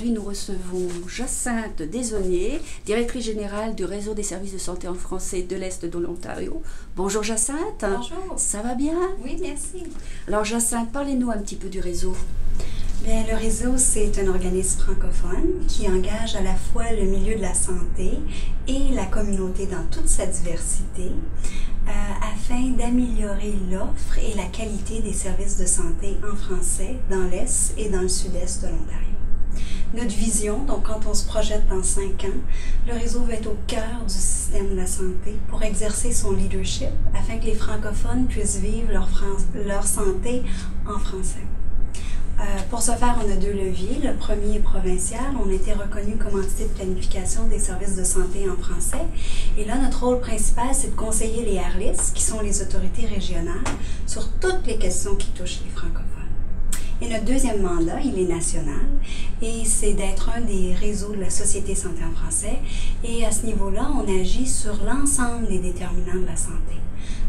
aujourd'hui, nous recevons Jacinthe Desaulniers, directrice générale du réseau des services de santé en français de l'Est de l'Ontario. Bonjour Jacinthe. Bonjour. Ça va bien? Oui, merci. Alors Jacinthe, parlez-nous un petit peu du réseau. Bien, le réseau, c'est un organisme francophone qui engage à la fois le milieu de la santé et la communauté dans toute sa diversité afin d'améliorer l'offre et la qualité des services de santé en français dans l'Est et dans le Sud-Est de l'Ontario. Notre vision, donc quand on se projette dans 5 ans, le réseau va être au cœur du système de la santé pour exercer son leadership afin que les francophones puissent vivre leur santé en français. Pour ce faire, on a 2 leviers. Le premier est provincial. On a été reconnu comme entité de planification des services de santé en français. Et là, notre rôle principal, c'est de conseiller les ARLIS, qui sont les autorités régionales, sur toutes les questions qui touchent les francophones. Et notre deuxième mandat, il est national, et c'est d'être un des réseaux de la Société santé en français. Et à ce niveau-là, on agit sur l'ensemble des déterminants de la santé.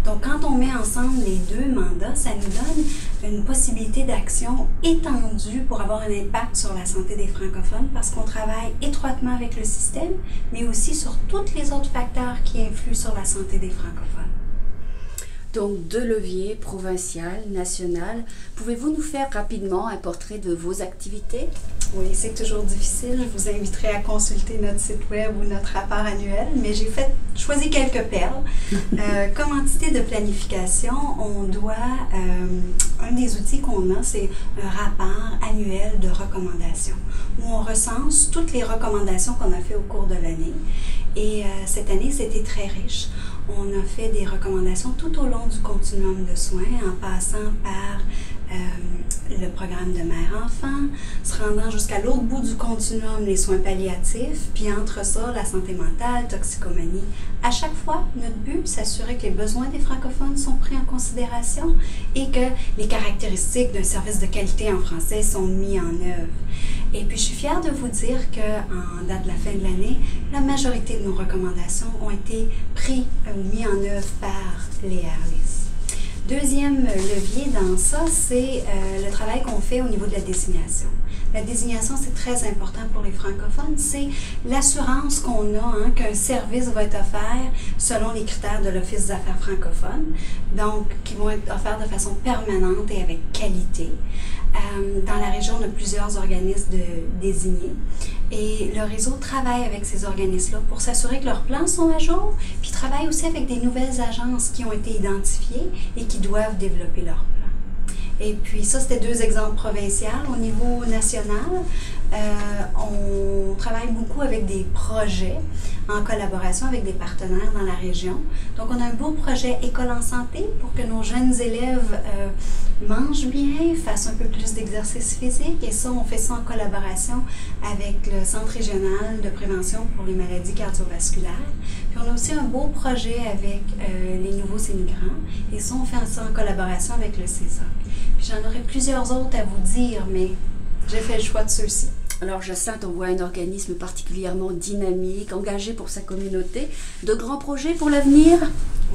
Donc, quand on met ensemble les 2 mandats, ça nous donne une possibilité d'action étendue pour avoir un impact sur la santé des francophones parce qu'on travaille étroitement avec le système, mais aussi sur tous les autres facteurs qui influent sur la santé des francophones. Donc 2 leviers, provincial, national. Pouvez-vous nous faire rapidement un portrait de vos activités? Oui, c'est toujours difficile. Je vous inviterai à consulter notre site web ou notre rapport annuel, mais j'ai choisi quelques perles. Comme entité de planification, on doit, un des outils qu'on a, c'est un rapport annuel de recommandations, où on recense toutes les recommandations qu'on a faites au cours de l'année. Et cette année, c'était très riche. On a fait des recommandations tout au long du continuum de soins, en passant par le programme de mère-enfant, se rendant jusqu'à l'autre bout du continuum, les soins palliatifs, puis entre ça, la santé mentale, toxicomanie. À chaque fois, notre but, c'est s'assurer que les besoins des francophones sont pris en considération et que les caractéristiques d'un service de qualité en français sont mis en œuvre. Et puis, je suis fière de vous dire qu'en date de la fin de l'année, la majorité de nos recommandations ont été prises ou mis en œuvre par les ARLIS. Deuxième levier dans ça, c'est le travail qu'on fait au niveau de la désignation. La désignation, c'est très important pour les francophones. C'est l'assurance qu'on a qu'un service va être offert selon les critères de l'Office des affaires francophones, donc qui vont être offerts de façon permanente et avec qualité. Dans la région, on a plusieurs organismes désignés et le réseau travaille avec ces organismes-là pour s'assurer que leurs plans sont à jour, puis travaille aussi avec des nouvelles agences qui ont été identifiées et qui doivent développer leurs plans. Et puis ça, c'était 2 exemples provinciaux. Au niveau national, on travaille beaucoup avec des projets en collaboration avec des partenaires dans la région. Donc, on a un beau projet École en santé pour que nos jeunes élèves mangent bien, fassent un peu plus d'exercice physique. Et ça, on fait ça en collaboration avec le Centre régional de prévention pour les maladies cardiovasculaires. Puis, on a aussi un beau projet avec les nouveaux immigrants. Et ça, on fait ça en collaboration avec le CESAC. Puis, j'en aurais plusieurs autres à vous dire, mais j'ai fait le choix de ceux-ci. Alors Jacinthe, on voit un organisme particulièrement dynamique, engagé pour sa communauté. De grands projets pour l'avenir?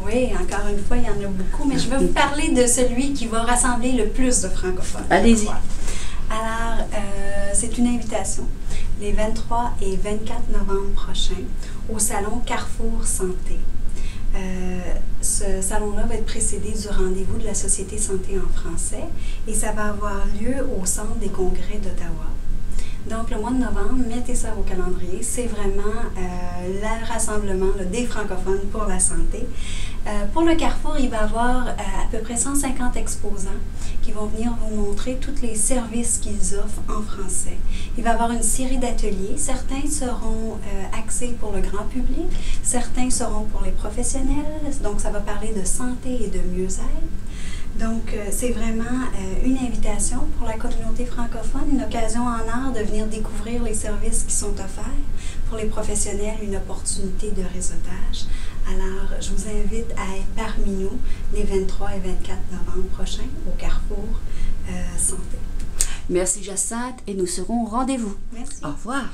Oui, encore une fois, il y en a beaucoup, mais je vais vous parler de celui qui va rassembler le plus de francophones. Allez-y. Alors, c'est une invitation, les 23 et 24 novembre prochains, au salon Carrefour Santé. Ce salon-là va être précédé du rendez-vous de la Société santé en français et ça va avoir lieu au Centre des congrès d'Ottawa. Donc, le mois de novembre, mettez ça au calendrier. C'est vraiment le rassemblement des francophones pour la santé. Pour le Carrefour, il va y avoir à peu près 150 exposants qui vont venir vous montrer tous les services qu'ils offrent en français. Il va y avoir une série d'ateliers. Certains seront axés pour le grand public, certains seront pour les professionnels. Donc, ça va parler de santé et de mieux-être. Donc, c'est vraiment une invitation pour la communauté francophone, une occasion en art de venir découvrir les services qui sont offerts. Pour les professionnels, une opportunité de réseautage. Alors, je vous invite à être parmi nous les 23 et 24 novembre prochains au Carrefour Santé. Merci Jacinthe et nous serons au rendez-vous. Merci. Au revoir.